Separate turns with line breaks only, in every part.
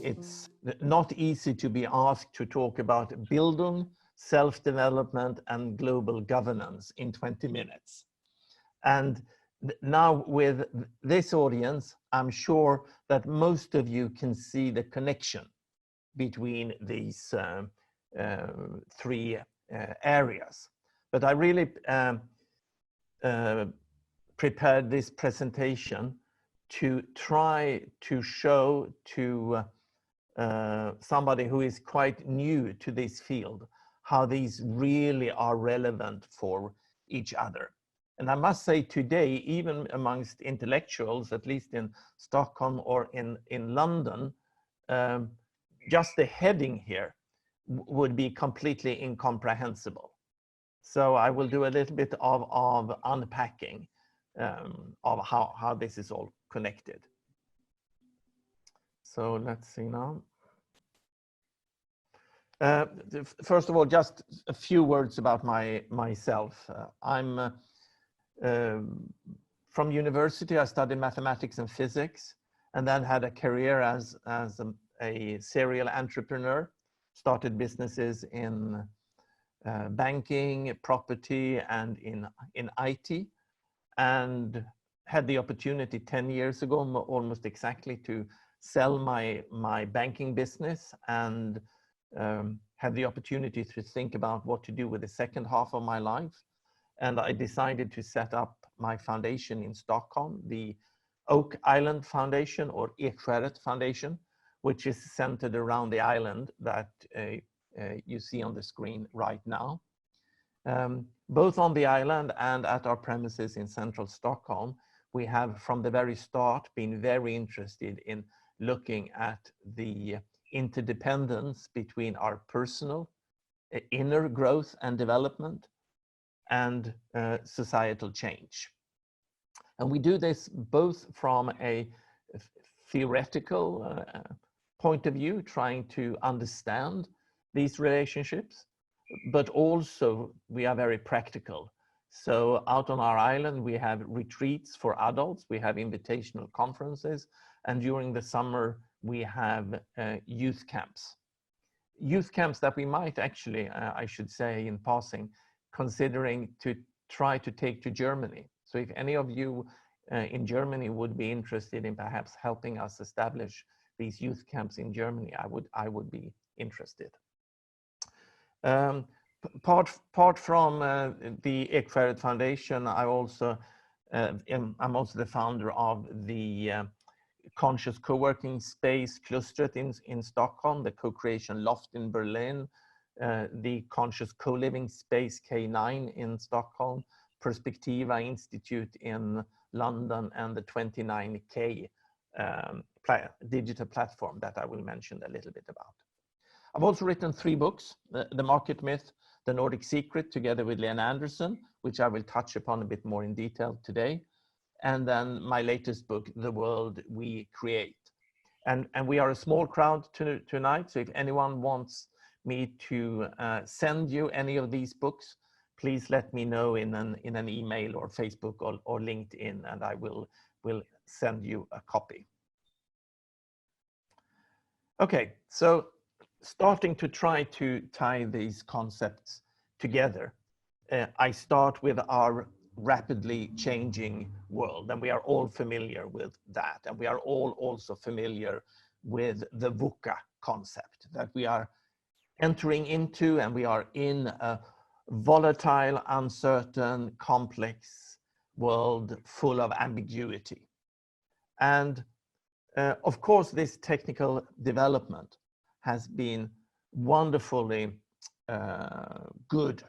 it's not easy to be asked to talk about Bildung, self-development, and global governance in 20 minutes. And now with this audience, I'm sure that most of you can see the connection between these three areas. But I really prepared this presentation to try to show to somebody who is quite new to this field how these really are relevant for each other. And I must say today, even amongst intellectuals, at least in Stockholm or in London, just the heading here would be completely incomprehensible. So I will do a little bit of unpacking of how this is all connected. So let's see now. First of all, just a few words about myself. I'm from university. I studied mathematics and physics, and then had a career as a serial entrepreneur. Started businesses in banking, property, and in IT, and had the opportunity 10 years ago, almost exactly, to sell my banking business, and had the opportunity to think about what to do with the second half of my life. And I decided to set up my foundation in Stockholm, the Oak Island Foundation, or Ekskäret Foundation, which is centered around the island that you see on the screen right now. Both on the island and at our premises in central Stockholm, we have from the very start been very interested in looking at the interdependence between our personal inner growth and development and societal change. And we do this both from a theoretical point of view, trying to understand these relationships, but also we are very practical. So out on our island, we have retreats for adults, we have invitational conferences, and during the summer, we have youth camps. Youth camps that we might actually, I should say in passing, considering to try to take to Germany. So if any of you in Germany would be interested in perhaps helping us establish these youth camps in Germany, I would be interested. Apart from the Ekskäret Foundation, I'm also the founder of the conscious co-working space clustered in Stockholm, the Co-Creation Loft in Berlin, the conscious co-living space K9 in Stockholm, Perspectiva Institute in London, and the 29K digital platform that I will mention a little bit about. I've also written 3 books, The Market Myth, The Nordic Secret, together with Lena Anderson, which I will touch upon a bit more in detail today. And then my latest book, The World We Create. And we are a small crowd tonight, so if anyone wants me to send you any of these books, please let me know in an email or Facebook or LinkedIn, and I will send you a copy. Okay, so starting to try to tie these concepts together, I start with our rapidly changing world, and we are all familiar with that, and we are all also familiar with the VUCA concept, that we are entering into, and we are in a volatile, uncertain, complex world full of ambiguity. And of course, this technical development has been wonderfully good,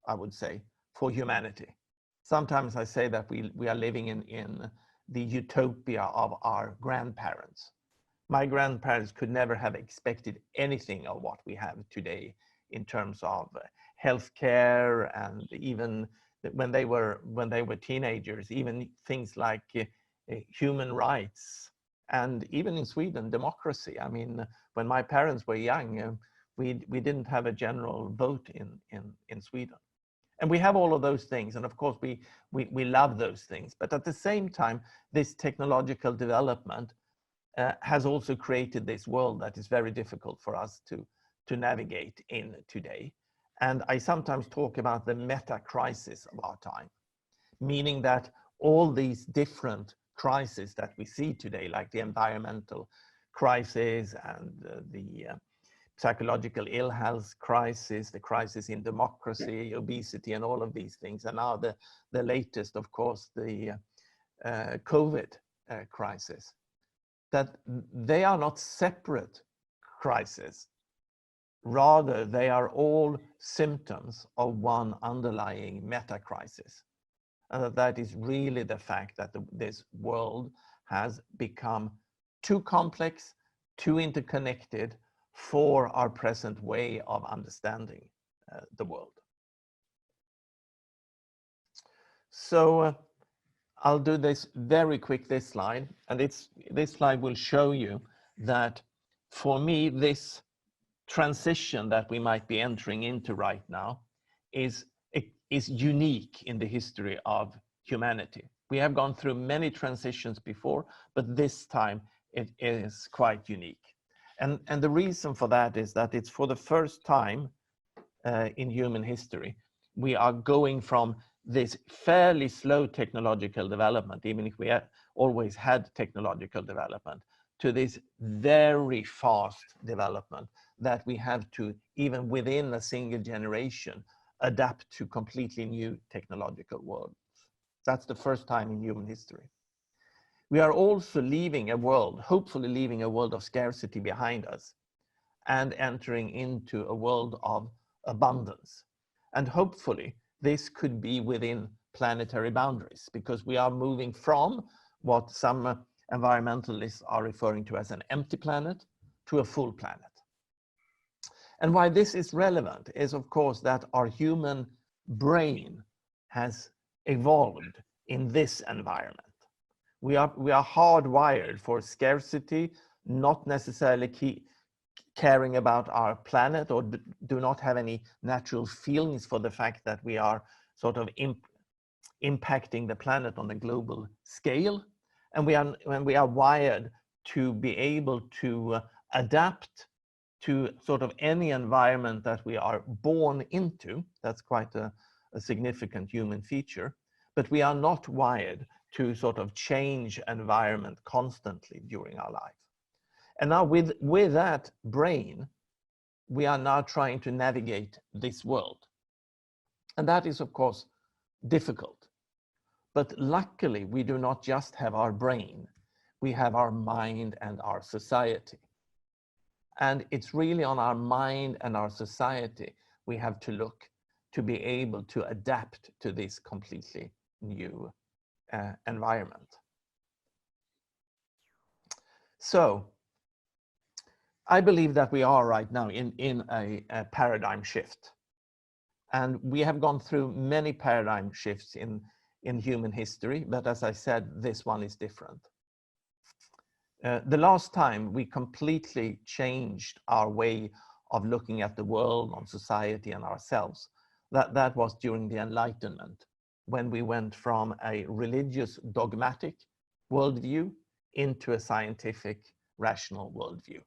I would say, for humanity. Sometimes I say that we are living in the utopia of our grandparents. My grandparents could never have expected anything of what we have today in terms of healthcare, and even when they were teenagers, even things like human rights, and even in Sweden, democracy. I mean, when my parents were young, we didn't have a general vote in Sweden. And we have all of those things, and of course we love those things. But at the same time, this technological development has also created this world that is very difficult for us to navigate in today. And I sometimes talk about the meta crisis of our time, meaning that all these different crises that we see today, like the environmental crisis and the psychological ill health crisis, the crisis in democracy, obesity, and all of these things, and now the latest, of course, the COVID crisis, that they are not separate crises. Rather, they are all symptoms of one underlying meta-crisis. And that is really the fact that this world has become too complex, too interconnected for our present way of understanding the world. So I'll do this very quick, this slide, and this slide will show you that for me, this transition that we might be entering into right now is unique in the history of humanity. We have gone through many transitions before, but this time it is quite unique. And the reason for that is that it's for the first time in human history, we are going from this fairly slow technological development, even if we always had technological development, to this very fast development that we have to, even within a single generation, adapt to completely new technological worlds. That's the first time in human history. We are also leaving a world, hopefully leaving a world of scarcity behind us and entering into a world of abundance. And hopefully this could be within planetary boundaries, because we are moving from what some environmentalists are referring to as an empty planet to a full planet. And why this is relevant is, of course, that our human brain has evolved in this environment. We are hardwired for scarcity, not necessarily caring about our planet, or do not have any natural feelings for the fact that we are sort of impacting the planet on a global scale. And we are wired to be able to adapt to sort of any environment that we are born into. That's quite a significant human feature. But we are not wired to sort of change environment constantly during our life. And now with that brain, we are now trying to navigate this world. And that is, of course, difficult. But luckily, we do not just have our brain. We have our mind and our society. And it's really on our mind and our society we have to look to be able to adapt to this completely new environment. So I believe that we are right now in a paradigm shift. And we have gone through many paradigm shifts in human history, but as I said, this one is different. The last time we completely changed our way of looking at the world, on society and ourselves, that was during the Enlightenment, when we went from a religious dogmatic worldview into a scientific rational worldview.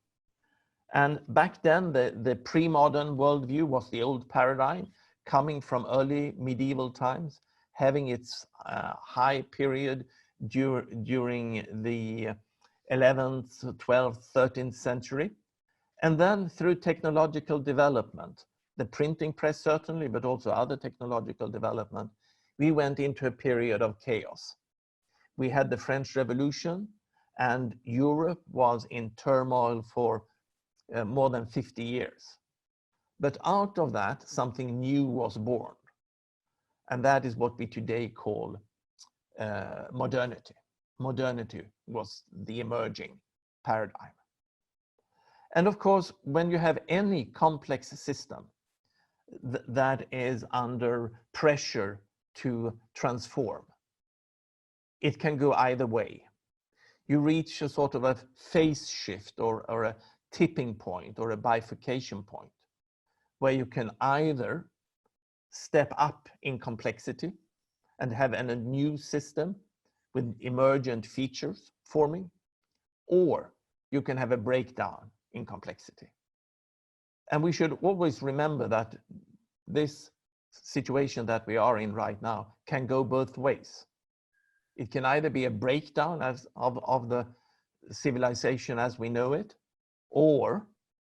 And back then, the pre-modern worldview was the old paradigm, coming from early medieval times, having its high period during the 11th, 12th, 13th century. And then through technological development, the printing press certainly, but also other technological development, we went into a period of chaos. We had the French Revolution, and Europe was in turmoil for more than 50 years. But out of that, something new was born. And that is what we today call modernity. Modernity was the emerging paradigm. And of course, when you have any complex system that is under pressure to transform, it can go either way. You reach a sort of a phase shift or a tipping point or a bifurcation point, where you can either step up in complexity and have a new system with emergent features forming, or you can have a breakdown in complexity. And we should always remember that this situation that we are in right now can go both ways. It can either be a breakdown of the civilization as we know it, or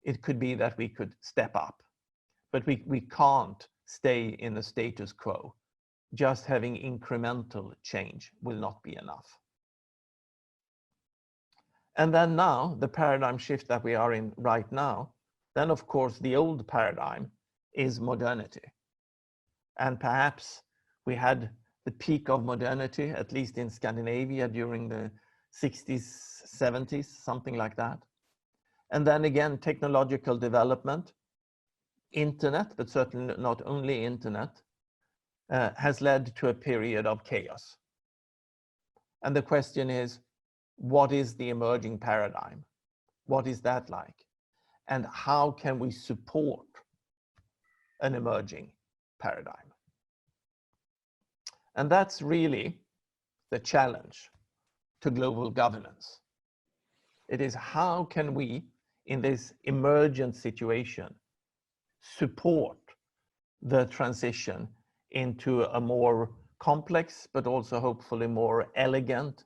it could be that we could step up. But we can't stay in the status quo. Just having incremental change will not be enough. And then now, the paradigm shift that we are in right now, then of course the old paradigm is modernity. And perhaps we had the peak of modernity, at least in Scandinavia, during the 60s, 70s, something like that. And then again, technological development, internet, but certainly not only internet, has led to a period of chaos. And the question is, what is the emerging paradigm? What is that like? And how can we support an emerging paradigm? And that's really the challenge to global governance. It is how can we, in this emergent situation, support the transition into a more complex, but also hopefully more elegant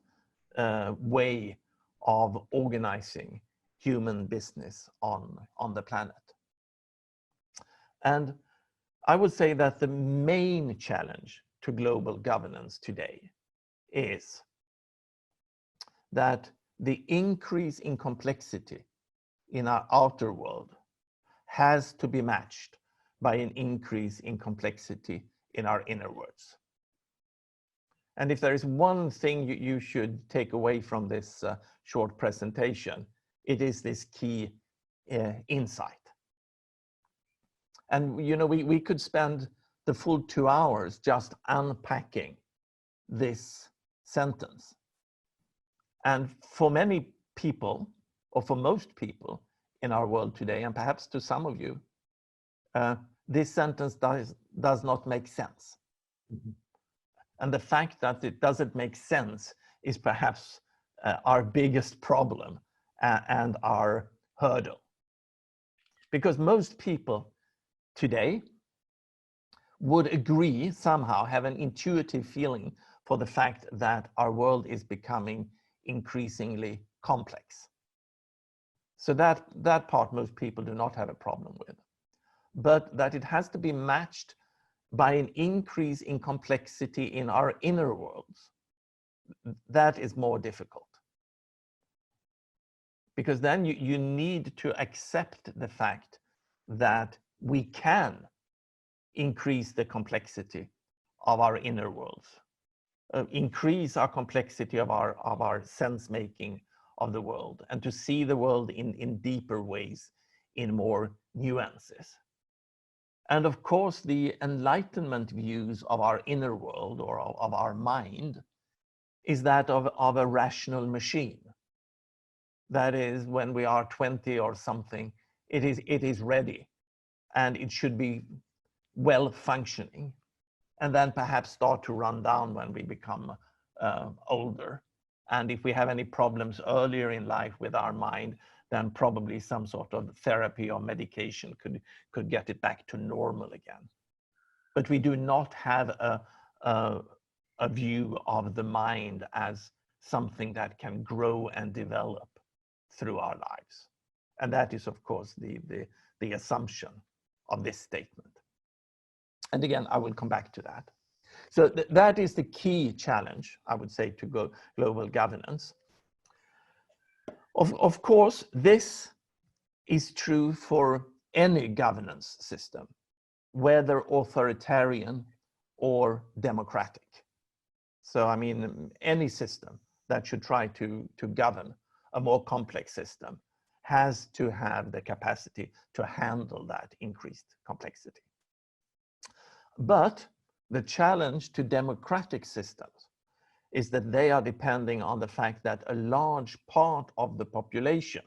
way of organizing human business on the planet. And I would say that the main challenge to global governance today is that the increase in complexity in our outer world has to be matched by an increase in complexity in our inner worlds. And if there is one thing you should take away from this short presentation, it is this key insight. And you know, we could spend the full 2 hours just unpacking this sentence. And for many people, or for most people in our world today, and perhaps to some of you, this sentence does not make sense. Mm-hmm. And the fact that it doesn't make sense is perhaps our biggest problem and our hurdle. Because most people today would agree, somehow have an intuitive feeling for the fact that our world is becoming increasingly complex. So that part most people do not have a problem with. But that it has to be matched by an increase in complexity in our inner worlds, that is more difficult. Because then you need to accept the fact that we can increase the complexity of our inner worlds, increase our complexity of our sense making of the world, and to see the world in deeper ways, in more nuances. And of course, the Enlightenment views of our inner world or of our mind is that of a rational machine. That is, when we are 20 or something, it is ready and it should be well functioning, and then perhaps start to run down when we become older. And if we have any problems earlier in life with our mind, then probably some sort of therapy or medication could get it back to normal again. But we do not have a view of the mind as something that can grow and develop through our lives. And that is, of course, the assumption of this statement. And again, I will come back to that. So that is the key challenge, I would say, to global governance. Of course, this is true for any governance system, whether authoritarian or democratic. So, I mean, any system that should try to govern a more complex system has to have the capacity to handle that increased complexity. But the challenge to democratic systems is that they are depending on the fact that a large part of the population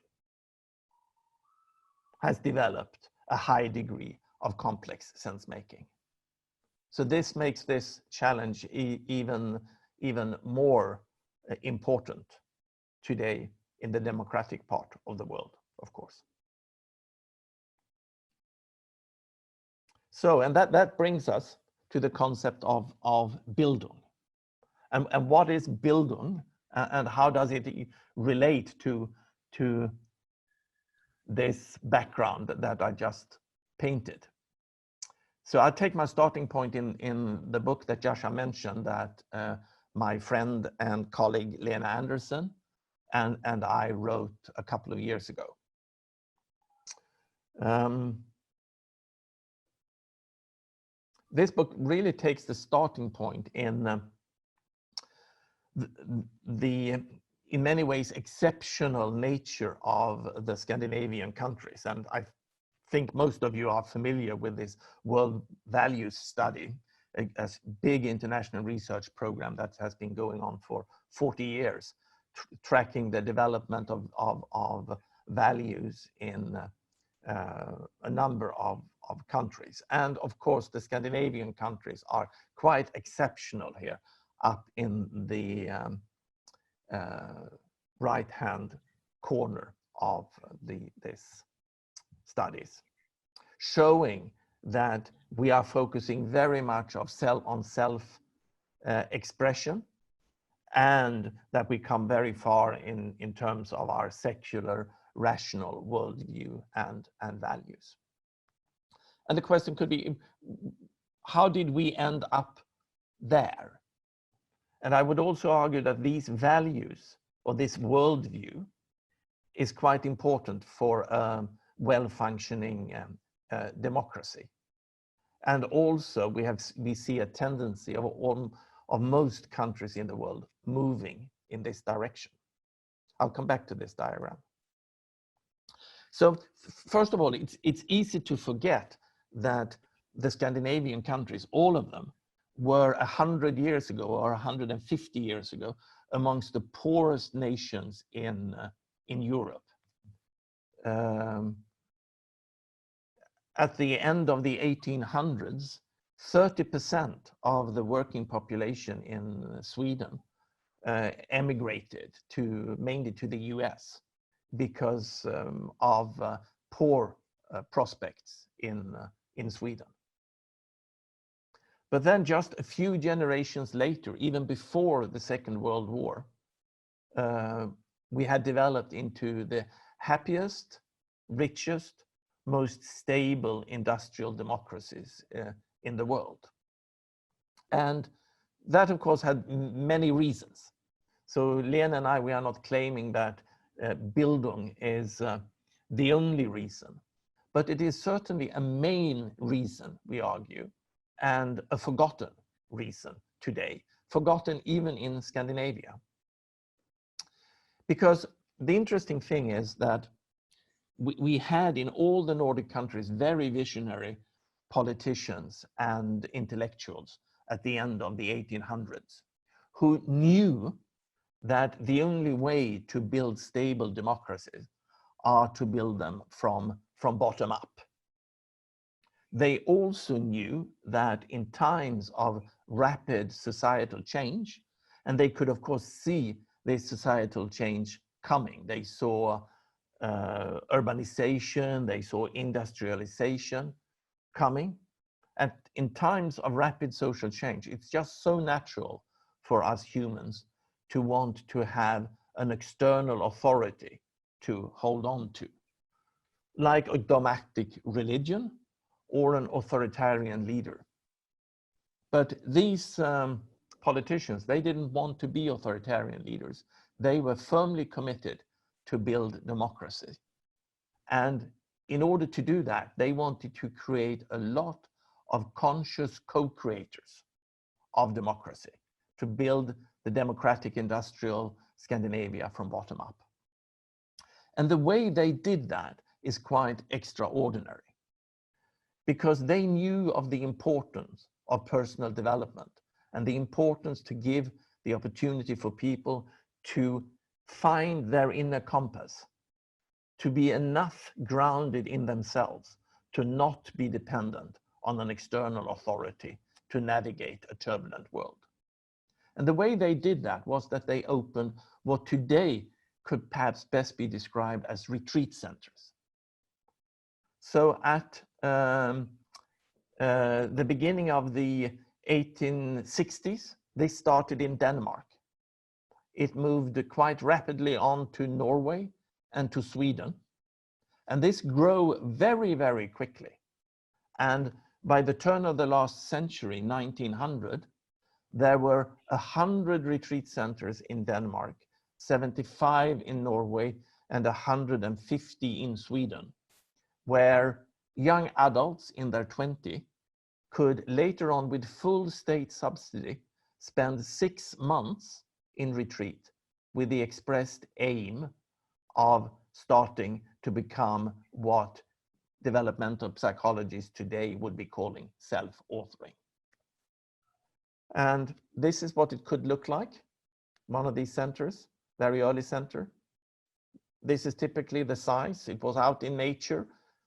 has developed a high degree of complex sense making. So this makes this challenge even more important today in the democratic part of the world, of course. So, and that brings us to the concept of Bildung. And what is Bildung, and how does it relate to this background that I just painted? So I take my starting point in the book that Jascha mentioned, that my friend and colleague Lena Andersson and I wrote a couple of years ago. This book really takes the starting point in the in many ways exceptional nature of the Scandinavian countries. And I think most of you are familiar with this World Values Study, a big international research program that has been going on for 40 years, tracking the development of values in a number of countries. And of course, the Scandinavian countries are quite exceptional here, up in the right-hand corner of this studies, showing that we are focusing very much on self-expression, and that we come very far in terms of our secular, rational worldview and values. And the question could be, how did we end up there? And I would also argue that these values, or this worldview, is quite important for a well-functioning democracy. And also we see a tendency of most countries in the world moving in this direction. I'll come back to this diagram. So first of all, it's easy to forget that the Scandinavian countries, all of them, were 100 years ago or 150 years ago amongst the poorest nations in Europe. At the end of the 1800s, 30% of the working population in Sweden emigrated mainly to the US because of poor prospects in Sweden. But then just a few generations later, even before the Second World War, we had developed into the happiest, richest, most stable industrial democracies in the world. And that, of course, had many reasons. So Lena and I, we are not claiming that Bildung is the only reason, but it is certainly a main reason, we argue, and a forgotten reason today, forgotten even in Scandinavia. Because the interesting thing is that we had in all the Nordic countries very visionary politicians and intellectuals at the end of the 1800s who knew that the only way to build stable democracies are to build them from bottom up. They also knew that in times of rapid societal change, and they could of course see this societal change coming. They saw urbanization, they saw industrialization coming. And in times of rapid social change, it's just so natural for us humans to want to have an external authority to hold on to, like a dogmatic religion or an authoritarian leader. But these politicians, they didn't want to be authoritarian leaders. They were firmly committed to build democracy. And in order to do that, they wanted to create a lot of conscious co-creators of democracy, to build the democratic industrial Scandinavia from bottom up. And the way they did that is quite extraordinary, because they knew of the importance of personal development and the importance to give the opportunity for people to find their inner compass, to be enough grounded in themselves, to not be dependent on an external authority to navigate a turbulent world. And the way they did that was that they opened what today could perhaps best be described as retreat centers. So at the beginning of the 1860s, they started in Denmark. It moved quite rapidly on to Norway and to Sweden. And this grew very, very quickly. And by the turn of the last century, 1900, there were 100 retreat centers in Denmark, 75 in Norway, and 150 in Sweden, where young adults in their 20s could later on, with full state subsidy, spend 6 months in retreat with the expressed aim of starting to become what developmental psychologists today would be calling self-authoring. And this is what it could look like, one of these centers, very early center. This is typically the size. It was out in nature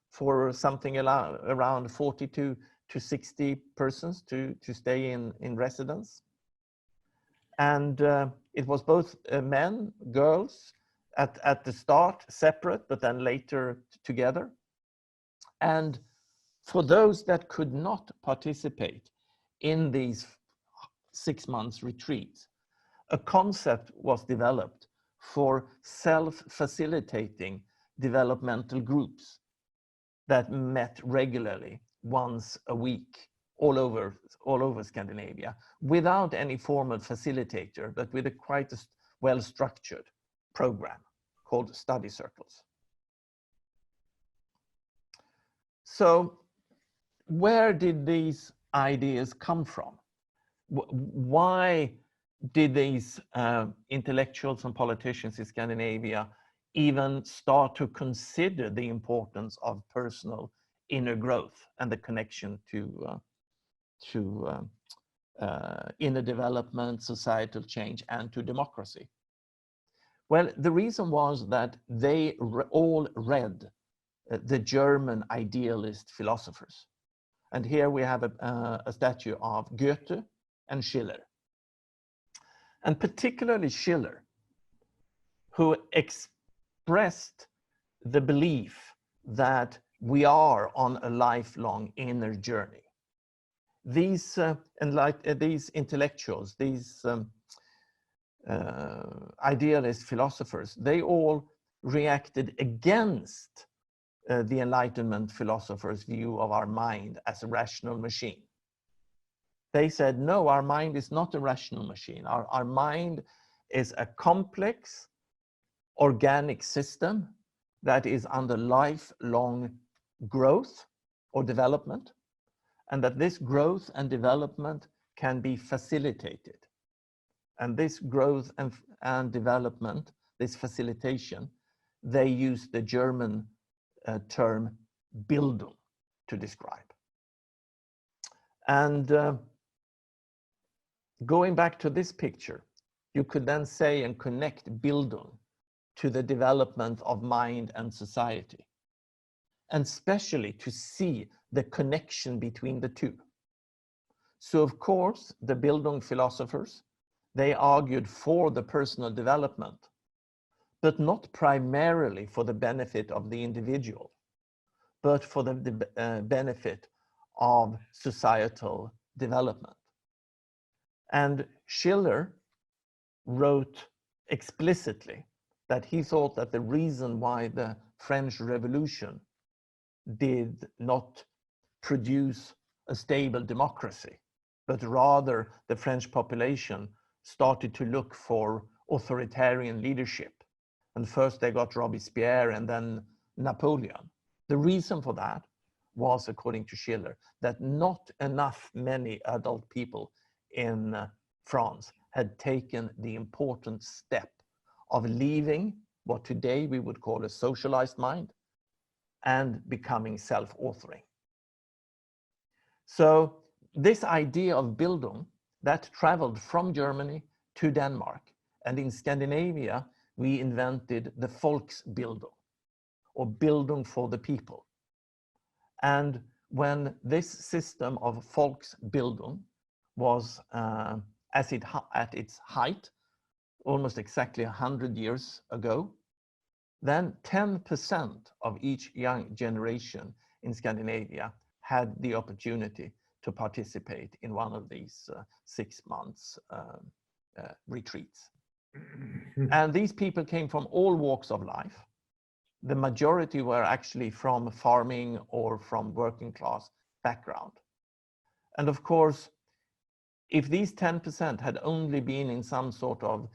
for something around 40 to 60 persons to stay in residence. And it was both men, girls, at the start separate, but then later together. And for those that could not participate in these 6 months retreats, a concept was developed for self-facilitating developmental groups that met regularly once a week all over Scandinavia, without any formal facilitator, but with a quite well-structured program called study circles. So where did these ideas come from? Why did these intellectuals and politicians in Scandinavia even start to consider the importance of personal inner growth and the connection to inner development, societal change, and to democracy? Well, the reason was that they all read the German idealist philosophers. And here we have a statue of Goethe and Schiller. And particularly Schiller, who expressed the belief that we are on a lifelong inner journey. These intellectuals, these idealist philosophers, they all reacted against the Enlightenment philosophers' view of our mind as a rational machine. They said, no, our mind is not a rational machine. Our mind is a complex, organic system that is under lifelong growth or development, and that this growth and development can be facilitated. And this growth and development, this facilitation, they use the German term Bildung to describe. And going back to this picture, you could then say and connect Bildung to the development of mind and society, and especially to see the connection between the two. So of course, the Bildung philosophers, they argued for the personal development, but not primarily for the benefit of the individual, but for the benefit of societal development. And Schiller wrote explicitly that he thought that the reason why the French Revolution did not produce a stable democracy, but rather the French population started to look for authoritarian leadership. And first they got Robespierre and then Napoleon. The reason for that was, according to Schiller, that not enough many adult people in France had taken the important step of leaving what today we would call a socialized mind and becoming self-authoring. So this idea of Bildung, that traveled from Germany to Denmark, and in Scandinavia, we invented the Volksbildung, or Bildung for the people. And when this system of Volksbildung was at its height, almost exactly 100 years ago, then 10% of each young generation in Scandinavia had the opportunity to participate in one of these 6 months retreats. And these people came from all walks of life. The majority were actually from farming or from working class background. And of course, if these 10% had only been in some sort of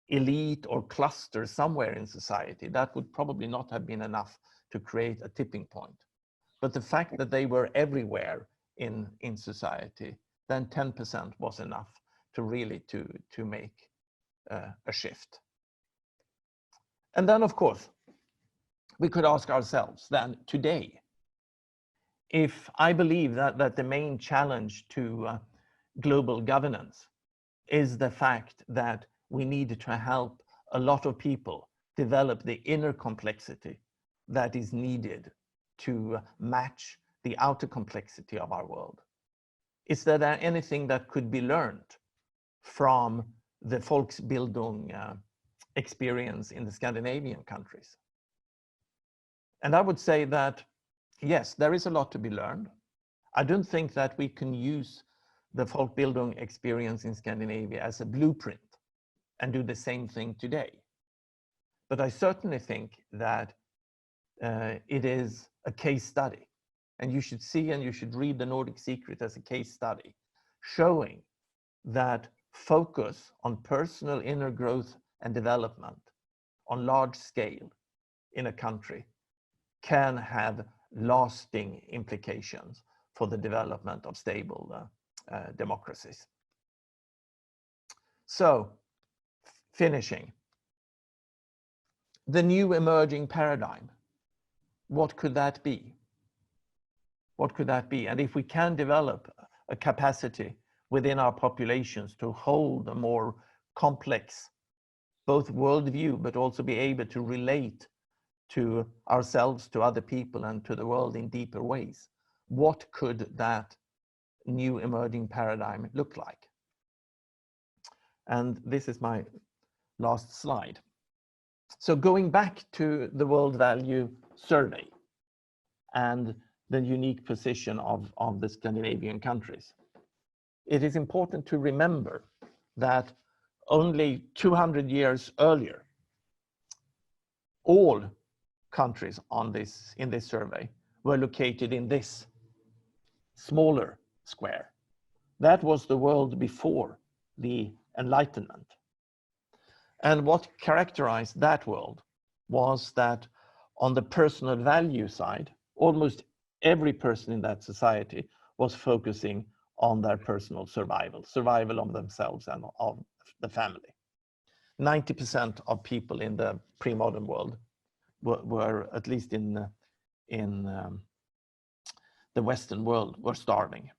elite or cluster somewhere in society, that would probably not have been enough to create a tipping point. But the fact that they were everywhere in society, then 10% was enough to really to make a shift. And then, of course, we could ask ourselves then today, if I believe that the main challenge to global governance is the fact that we need to help a lot of people develop the inner complexity that is needed to match the outer complexity of our world. Is there anything that could be learned from the Bildung experience in the Scandinavian countries? And I would say that, yes, there is a lot to be learned. I don't think that we can use the Bildung experience in Scandinavia as a blueprint and do the same thing today. But I certainly think that it is a case study. And you should see and you should read the Nordic Secret as a case study, showing that focus on personal inner growth and development on large scale in a country can have lasting implications for the development of stable democracies. So, finishing. The new emerging paradigm, what could that be? What could that be? And if we can develop a capacity within our populations to hold a more complex, both worldview, but also be able to relate to ourselves, to other people, and to the world in deeper ways, what could that new emerging paradigm look like? And this is my last slide. So going back to the World Value Survey and the unique position of the Scandinavian countries, it is important to remember that only 200 years earlier, all countries in this survey were located in this smaller square. That was the world before the Enlightenment. And what characterized that world was that on the personal value side, almost every person in that society was focusing on their personal survival of themselves and of the family. 90% of people in the pre-modern world were at least in the Western world, were starving.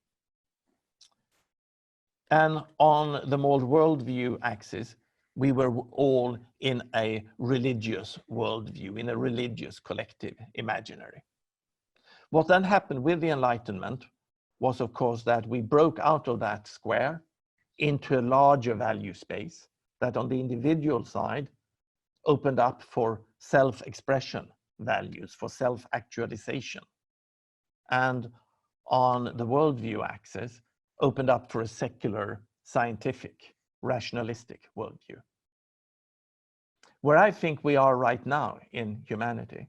And on the more worldview axis, we were all in a religious worldview, in a religious collective imaginary. What then happened with the Enlightenment was, of course, that we broke out of that square into a larger value space that on the individual side opened up for self-expression values, for self-actualization. And on the worldview axis, opened up for a secular, scientific, rationalistic worldview. Where I think we are right now in humanity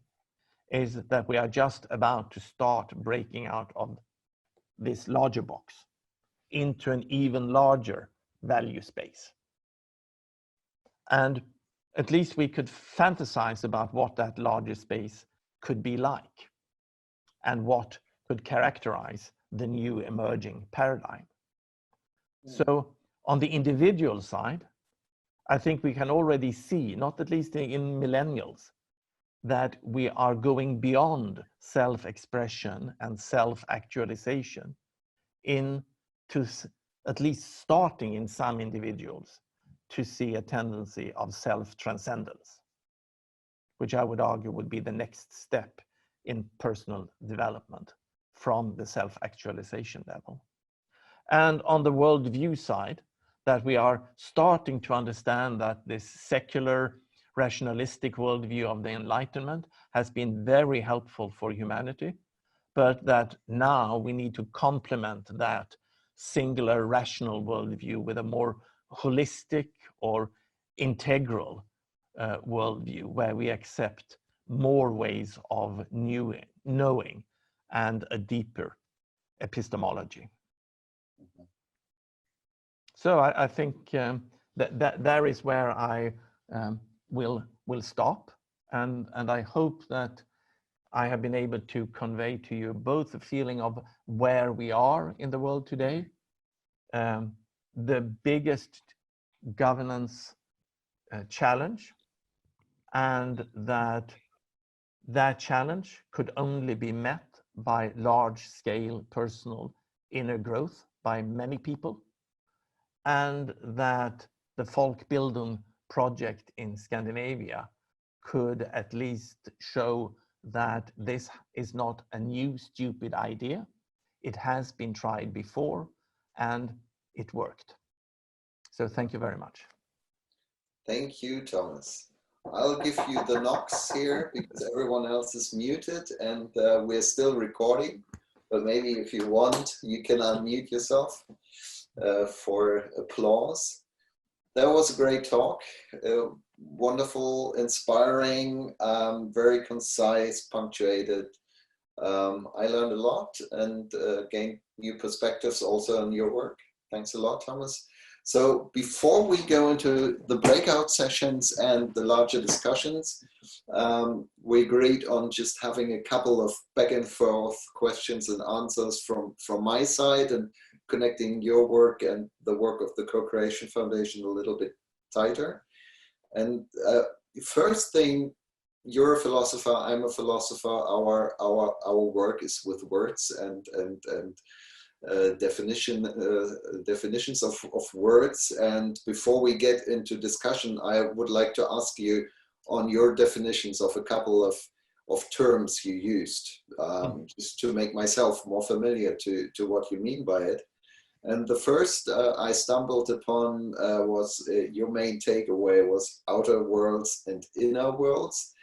is that we are just about to start breaking out of this larger box into an even larger value space. And at least we could fantasize about what that larger space could be like and what could characterize the new emerging paradigm. So on the individual side, I think we can already see, not at least in millennials, that we are going beyond self-expression and self-actualization into at least starting in some individuals to see a tendency of self-transcendence, which I would argue would be the next step in personal development from the self-actualization level. And on the worldview side, that we are starting to understand that this secular, rationalistic worldview of the Enlightenment has been very helpful for humanity, but that now we need to complement that singular rational worldview with a more holistic or integral worldview, where we accept more ways of knowing and a deeper epistemology. So I think that there is where I will stop, and I hope that I have been able to convey to you both the feeling of where we are in the world today, the biggest governance challenge, and that challenge could only be met by large-scale personal inner growth by many people, and that the Folkbildung project in Scandinavia could at least show that this is not a new stupid idea. It has been tried before and it worked. So thank you very much.
Thank you, Thomas. I'll give you the knocks here because everyone else is muted, and we're still recording, but maybe if you want, you can unmute yourself for applause. That was a great talk. Wonderful, inspiring, very concise, punctuated. I learned a lot and gained new perspectives also on your work. Thanks a lot, Thomas. So before we go into the breakout sessions and the larger discussions, we agreed on just having a couple of back and forth questions and answers from my side, and connecting your work and the work of the Cocreation Foundation a little bit tighter. And first thing, you're a philosopher, I'm a philosopher. Our work is with words and definitions of words. And before we get into discussion, I would like to ask you on your definitions of a couple of terms you used, just to make myself more familiar to what you mean by it. And the first I stumbled upon was your main takeaway was outer worlds and inner worlds.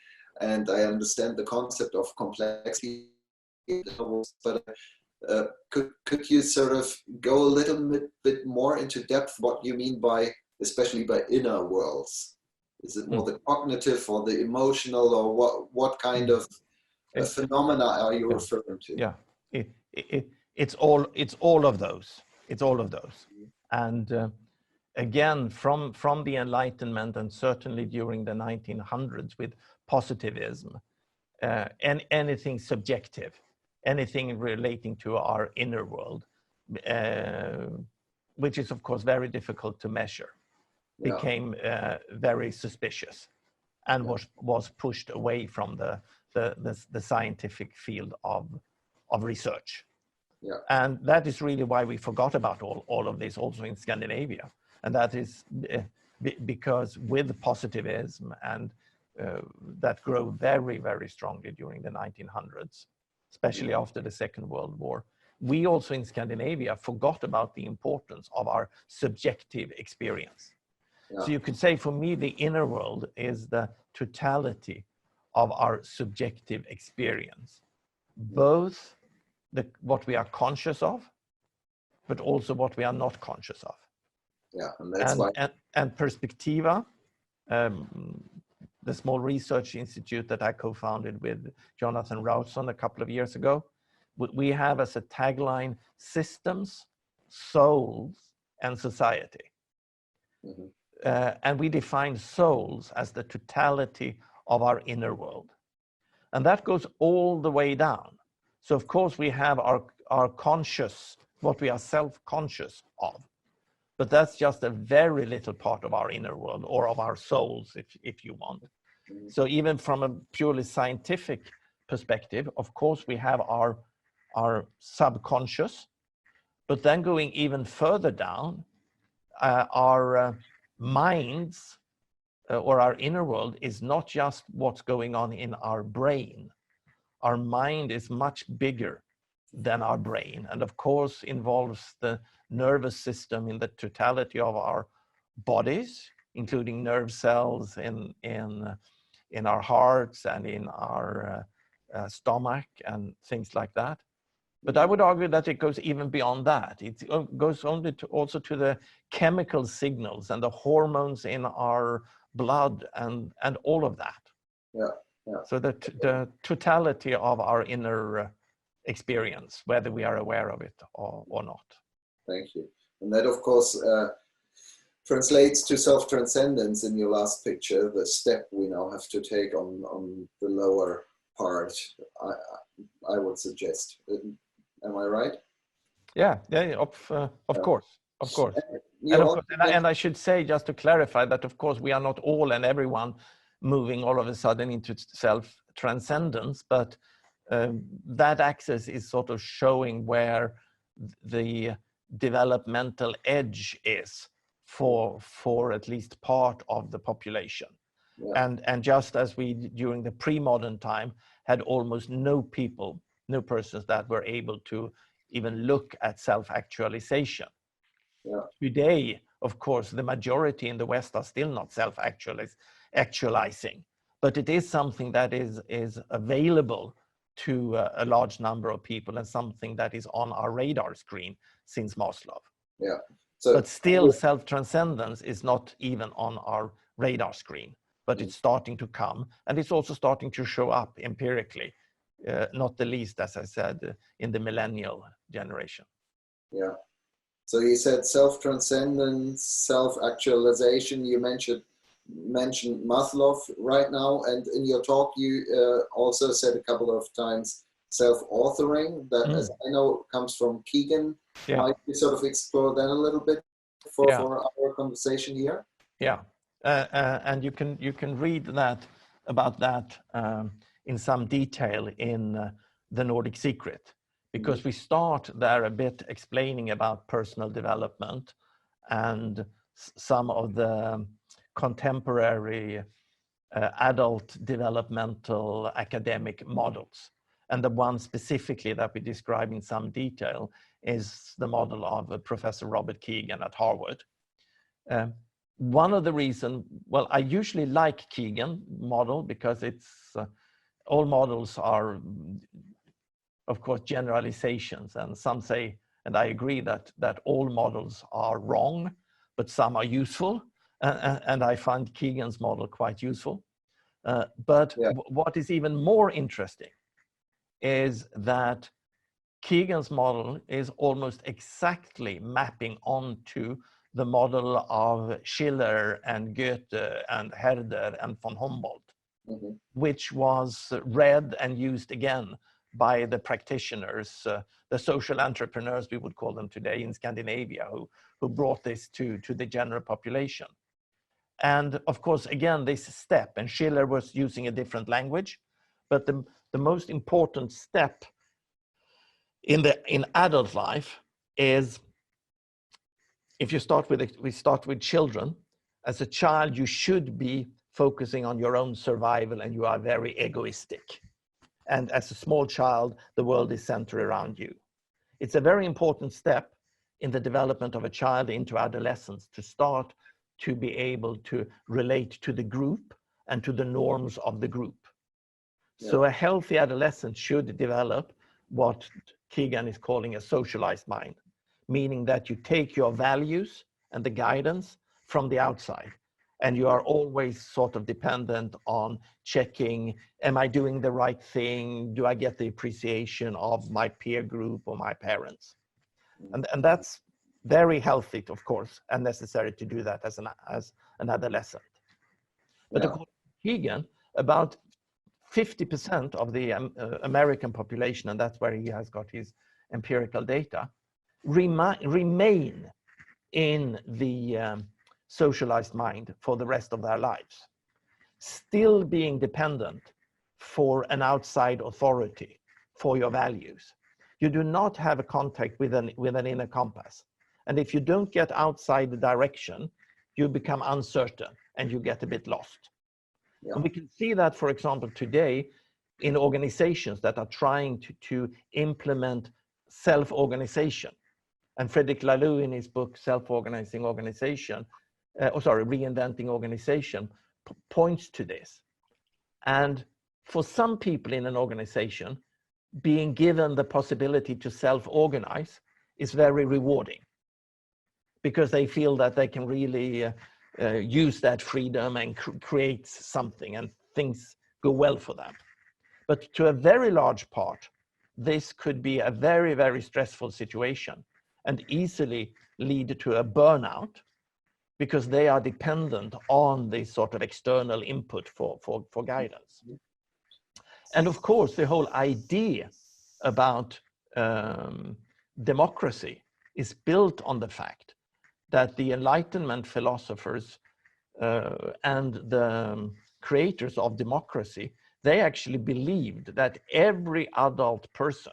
And I understand the concept of complexity, but could you sort of go a little bit more into depth what you mean by, especially by inner worlds? Is it more the cognitive or the emotional, or what kind of phenomena are you referring to?
Yeah, it's all of those. It's all of those. And again, from the Enlightenment, and certainly during the 1900s with positivism, and anything subjective, anything relating to our inner world, which is of course very difficult to measure, became very suspicious, and was pushed away from the scientific field of research.
Yeah.
And that is really why we forgot about all of this also in Scandinavia. And that is because with positivism and that grew very, very strongly during the 1900s, especially after the Second World War, we also in Scandinavia forgot about the importance of our subjective experience. Yeah. So you could say for me, the inner world is the totality of our subjective experience, both what we are conscious of, but also what we are not conscious of.
Yeah, and that's why.
And Perspectiva, the small research institute that I co-founded with Jonathan Rawson a couple of years ago, we have as a tagline, systems, souls, and society. Mm-hmm. And we define souls as the totality of our inner world. And that goes all the way down. So of course we have our conscious, what we are self-conscious of, but that's just a very little part of our inner world, or of our souls, if you want. So even from a purely scientific perspective, of course we have our subconscious, but then going even further down, our minds or our inner world is not just what's going on in our brain. Our mind is much bigger than our brain, and of course involves the nervous system in the totality of our bodies, including nerve cells in our hearts and in our stomach and things like that. But I would argue that it goes even beyond that. It goes only also to the chemical signals and the hormones in our blood and all of that.
Yeah, yeah.
So the totality of our inner experience, whether we are aware of it or not.
Thank you. And that, of course, translates to self-transcendence in your last picture, the step we now have to take on the lower part, I would suggest. Am I right?
Yeah, of course. And I should say, just to clarify, that of course we are not all and everyone moving all of a sudden into self-transcendence, but that axis is sort of showing where the developmental edge is for at least part of the population. Yeah. And just as we during the pre-modern time had almost no persons that were able to even look at self-actualization. Yeah. Today, of course, the majority in the West are still not self-actualizing, but it is something that is available to a large number of people and something that is on our radar screen since Maslow. Yeah. But still, self-transcendence is not even on our radar screen, but it's starting to come, and it's also starting to show up empirically, not the least, as I said, in the millennial generation. Yeah. So you said self-transcendence, self-actualization. You mentioned Maslow right now, and in your talk you also said a couple of times self-authoring, that as I know comes from Kegan. Yeah. Might you sort of explore that a little bit for our conversation here? Yeah, and you can read about that in some detail in the Nordic Secret, because we start there a bit explaining about personal development and some of the contemporary adult developmental academic models. And the one specifically that we describe in some detail is the model of Professor Robert Kegan at Harvard. One of the reasons, well, I usually like Kegan model because it's all models are, of course, generalizations, and some say, and I agree that all models are wrong, but some are useful, and I find Kegan's model quite useful. What is even more interesting is that Kegan's model is almost exactly mapping onto the model of Schiller and Goethe and Herder and von Humboldt, which was read and used again by the practitioners, the social entrepreneurs, we would call them today, in Scandinavia, who brought this to the general population. And of course, again, this step, and Schiller was using a different language, but the most important step in adult life is, if you we start with children. As a child, you should be focusing on your own survival, and you are very egoistic. And as a small child, the world is centered around you. It's a very important step in the development of a child into adolescence to start to be able to relate to the group and to the norms of the group. Yeah. So a healthy adolescent should develop what Kegan is calling a socialized mind, meaning that you take your values and the guidance from the outside, and you are always sort of dependent on checking, am I doing the right thing? Do I get the appreciation of my peer group or my parents? And that's very healthy, of course, and necessary to do that as an adolescent. But according to Kegan, about 50% of the American population, and that's where he has got his empirical data, remain in the socialized mind for the rest of their lives, still being dependent for an outside authority for your values. You do not have a contact with an inner compass. And if you don't get outside the direction, you become uncertain and you get a bit lost. Yeah. And we can see that, for example, today in organizations that are trying to implement self-organization. And Frederick Laloux, in his book Self-Organizing Organization, Reinventing Organization, points to this. And for some people in an organization, being given the possibility to self-organize is very rewarding, because they feel that they can really use that freedom and create something, and things go well for them. But to a very large part, this could be a very, very stressful situation and easily lead to a burnout, because they are dependent on this sort of external input for guidance. And of course, the whole idea about democracy is built on the fact that the Enlightenment philosophers and the creators of democracy, they actually believed that every adult person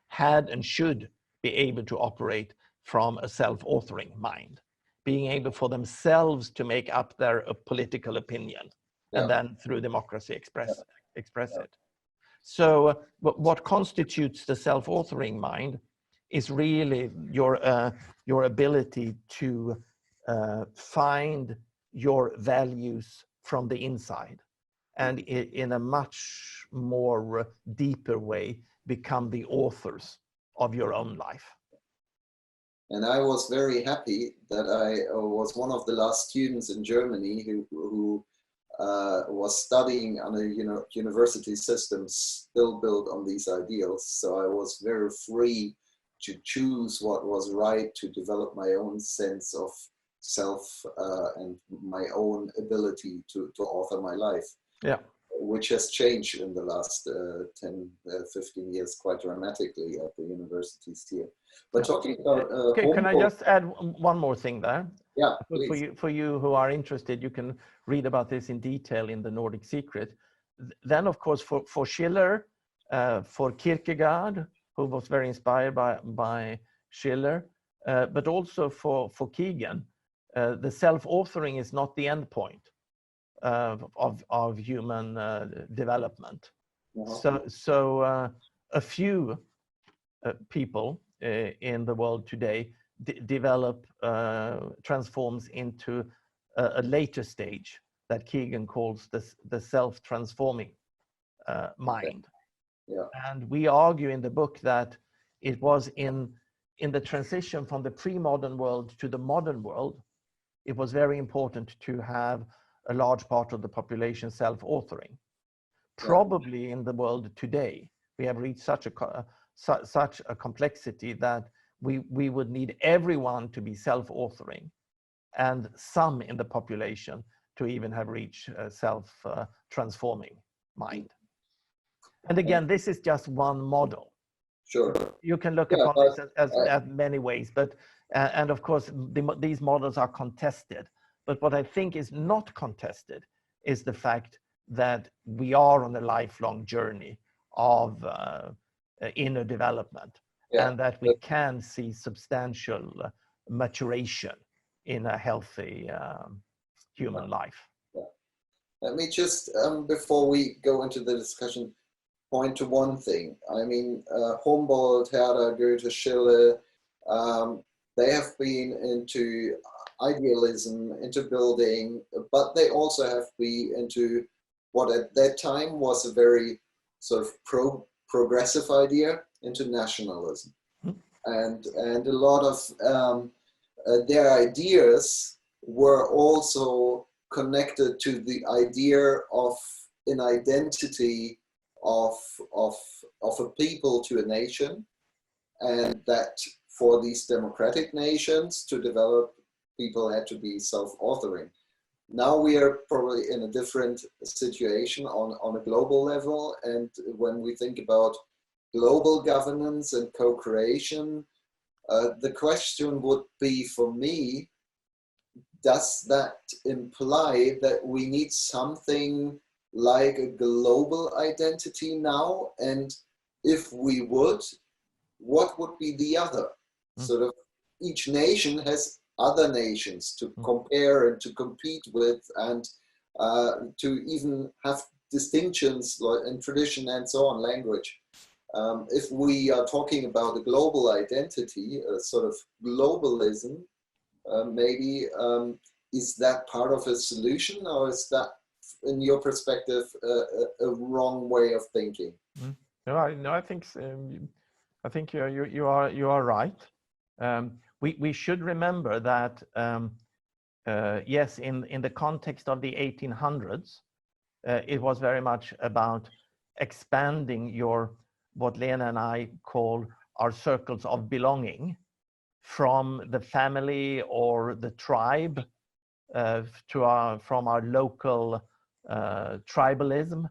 had and should be able to operate from a self-authoring mind, being able for themselves to make up their political opinion, and then through democracy express it. So what constitutes the self-authoring mind is really your ability to find your values from the inside, and in a much more deeper way become the authors of your own life.
And I was very happy that I was one of the last students in Germany who was studying on a university system still built on these ideals. So I was very free to choose what was right, to develop my own sense of self and my own ability to author my life.
Yeah.
Which has changed in the last 10, 15 years quite dramatically at the universities here. But talking about
okay, can I just add one more thing there?
Yeah, please.
For you who are interested, you can read about this in detail in the Nordic Secret. Then, of course, for Schiller, for Kierkegaard, who was very inspired by Schiller, but also for Keegan, the self-authoring is not the end point of human development. So a few people in the world today develop, transforms into a later stage that Keegan calls the self-transforming mind.
Yeah.
And we argue in the book that it was in the transition from the pre-modern world to the modern world, it was very important to have a large part of the population self-authoring. Probably in the world today, we have reached such a complexity that we would need everyone to be self-authoring, and some in the population to even have reached a self-transforming mind. And again, this is just one model.
Sure.
You can look upon this as many ways, but and of course these models are contested. But what I think is not contested is the fact that we are on a lifelong journey of inner development, and that we can see substantial maturation in a healthy human life.
Let me just, before we go into the discussion, point to one thing. I mean, Humboldt, Herder, Goethe, Schiller, they have been into idealism, into building, but they also have been into what at that time was a very sort of progressive idea, into nationalism. And a lot of their ideas were also connected to the idea of an identity of a people to a nation, and that for these democratic nations to develop, people had to be self-authoring. Now we are probably in a different situation on a global level, and when we think about global governance and co-creation, the question would be for me, does that imply that we need something like a global identity now? And if we would, what would be the other? Sort of each nation has other nations to compare and to compete with, and to even have distinctions in tradition and so on, language. If we are talking about a global identity, a sort of globalism, maybe is that part of a solution, or is that, in your perspective, a wrong way of thinking?
No, I think you are right. We should remember that yes, in the context of the 1800s, it was very much about expanding what Lena and I call our circles of belonging, from the family or the tribe from our local tribalism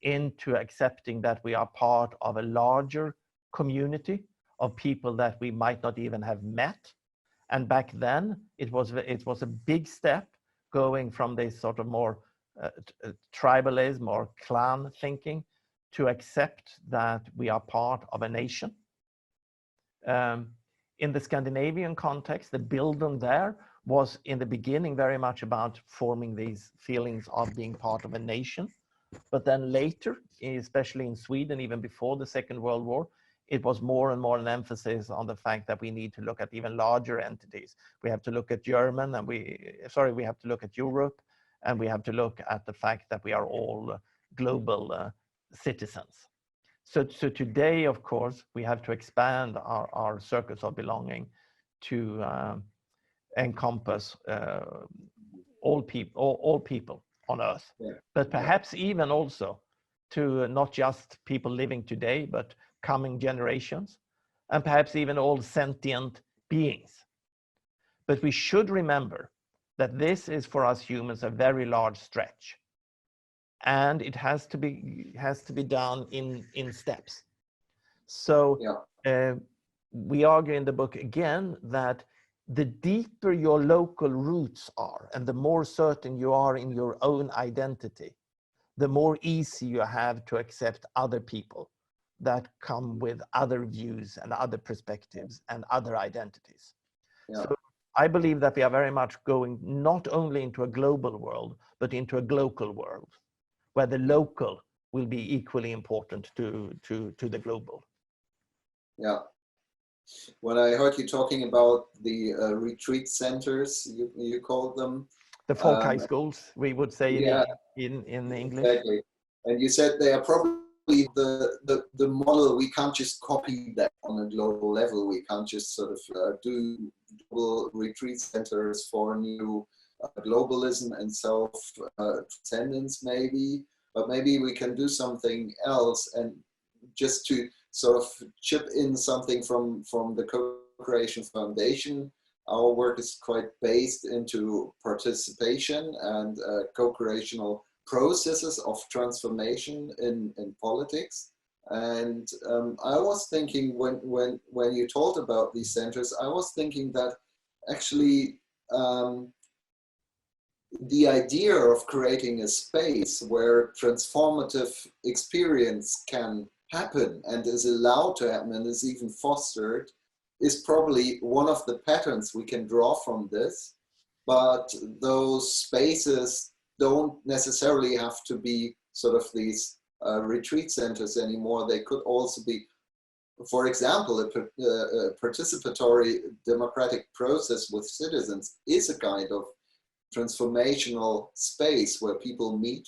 into accepting that we are part of a larger community of people that we might not even have met. And back then it was a big step going from this sort of more tribalism or clan thinking to accept that we are part of a nation. In the Scandinavian context, the Bildung there was in the beginning very much about forming these feelings of being part of a nation. But then later, especially in Sweden, even before the Second World War, it was more and more an emphasis on the fact that we need to look at even larger entities. We have to look at German, and we have to look at Europe, and we have to look at the fact that we are all global citizens. So today, of course, we have to expand our circles of belonging to encompass all people on Earth, but perhaps even also to not just people living today, but coming generations, and perhaps even all sentient beings. But we should remember that this is, for us humans, a very large stretch, and it has to be done in steps. So we argue in the book again that the deeper your local roots are, and the more certain you are in your own identity, the more easy you have to accept other people that come with other views and other perspectives and other identities. So I believe that we are very much going not only into a global world, but into a glocal world, where the local will be equally important to the global.
Yeah. When I heard you talking about the retreat centers, you called them
the folk high schools, we would say in English.
Exactly. And you said they are probably the model. We can't just copy that on a global level. We can't just sort of do global retreat centers for new globalism and self-transcendence maybe, but maybe we can do something else. And just to sort of chip in something from the Cocreation Foundation, our work is quite based into participation and co-creational processes of transformation in politics. And I was thinking when you told about these centers, I was thinking that actually the idea of creating a space where transformative experience can happen and is allowed to happen and is even fostered is probably one of the patterns we can draw from this. But those spaces don't necessarily have to be sort of these retreat centers anymore. They could also be, for example, a participatory democratic process with citizens is a kind of transformational space where people meet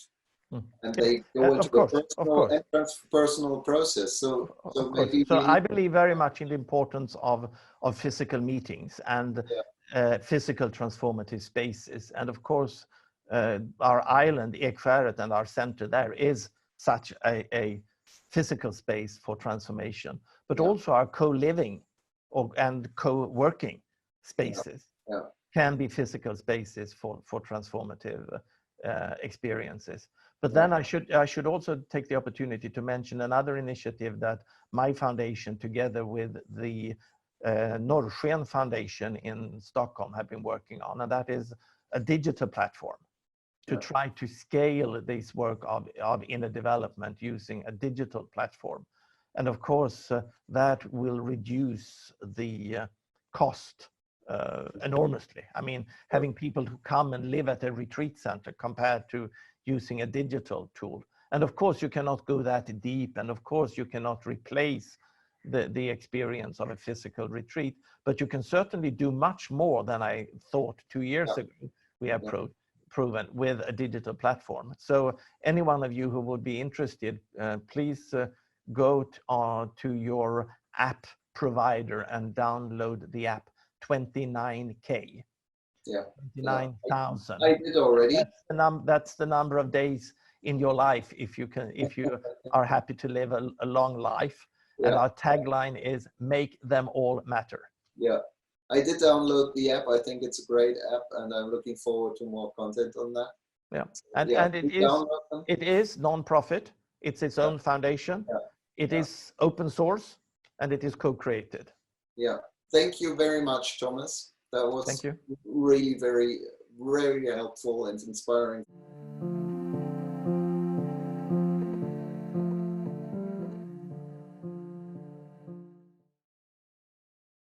and they go into a personal process. So maybe
I believe very much in the importance of physical meetings and physical transformative spaces. And of course, our island, Ekskäret, and our center there is such a physical space for transformation, but also our co-living and co-working spaces can be physical spaces for transformative experiences. But then I should also take the opportunity to mention another initiative that my foundation, together with the Nordic Foundation in Stockholm, have been working on, and that is a digital platform to try to scale this work of inner development using a digital platform. And of course, that will reduce the cost enormously. I mean, having people who come and live at a retreat center compared to using a digital tool And of course, you cannot go that deep. And of course, you cannot replace the experience of a physical retreat. But you can certainly do much more than I thought 2 years ago. We have proven with a digital platform. So any one of you who would be interested, please go to your app provider and download the app 29K.
Yeah.
29,000.
I did already.
That's the number of days in your life if you are happy to live a long life. And our tagline is make them all matter.
Yeah. I did download the app. I think it's a great app, and I'm looking forward to more content on that.
Yeah, and it is non-profit. It's its own foundation. It is open source, and it is co-created.
Yeah. Thank you very much, Thomas. That was
Thank you.
really very, very helpful and inspiring.